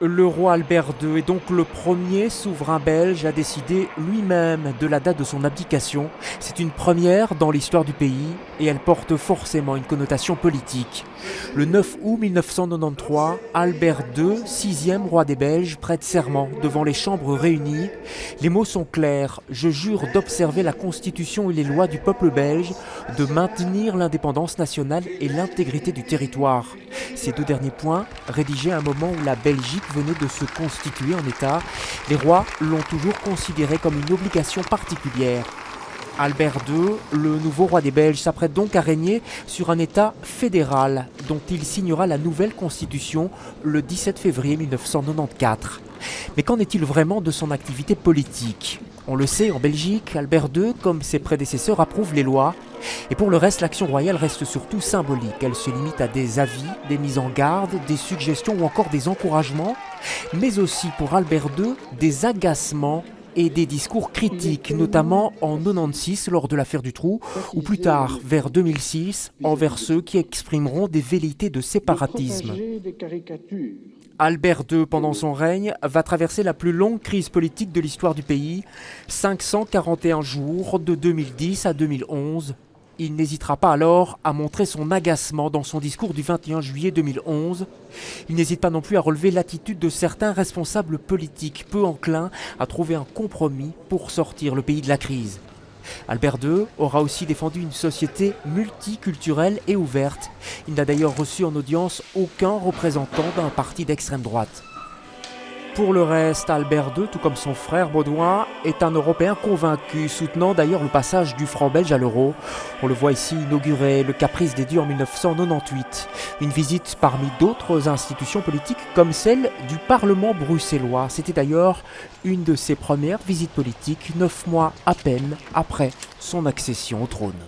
Le roi Albert II est donc le premier souverain belge à décider lui-même de la date de son abdication. C'est une première dans l'histoire du pays et elle porte forcément une connotation politique. Le 9 août 1993, Albert II, sixième roi des Belges, prête serment devant les chambres réunies. Les mots sont clairs: je jure d'observer la constitution et les lois du peuple belge, de maintenir l'indépendance nationale et l'intégrité du territoire. Ces deux derniers points, rédigés à un moment où la Belgique venait de se constituer en État, les rois l'ont toujours considéré comme une obligation particulière. Albert II, le nouveau roi des Belges, s'apprête donc à régner sur un État fédéral dont il signera la nouvelle constitution le 17 février 1994. Mais qu'en est-il vraiment de son activité politique ? On le sait, en Belgique, Albert II, comme ses prédécesseurs, approuve les lois. Et pour le reste, l'action royale reste surtout symbolique. Elle se limite à des avis, des mises en garde, des suggestions ou encore des encouragements, mais aussi pour Albert II, des agacements et des discours critiques, notamment en 1996 lors de l'affaire du Trou, ou plus tard, vers 2006, envers ceux qui exprimeront des velléités de séparatisme. Albert II, pendant son règne, va traverser la plus longue crise politique de l'histoire du pays, 541 jours de 2010 à 2011. Il n'hésitera pas alors à montrer son agacement dans son discours du 21 juillet 2011. Il n'hésite pas non plus à relever l'attitude de certains responsables politiques peu enclins à trouver un compromis pour sortir le pays de la crise. Albert II aura aussi défendu une société multiculturelle et ouverte. Il n'a d'ailleurs reçu en audience aucun représentant d'un parti d'extrême droite. Pour le reste, Albert II, tout comme son frère Baudouin, est un Européen convaincu, soutenant d'ailleurs le passage du franc belge à l'euro. On le voit ici inaugurer le Caprice des dieux en 1998. Une visite parmi d'autres institutions politiques comme celle du Parlement bruxellois. C'était d'ailleurs une de ses premières visites politiques, 9 mois à peine après son accession au trône.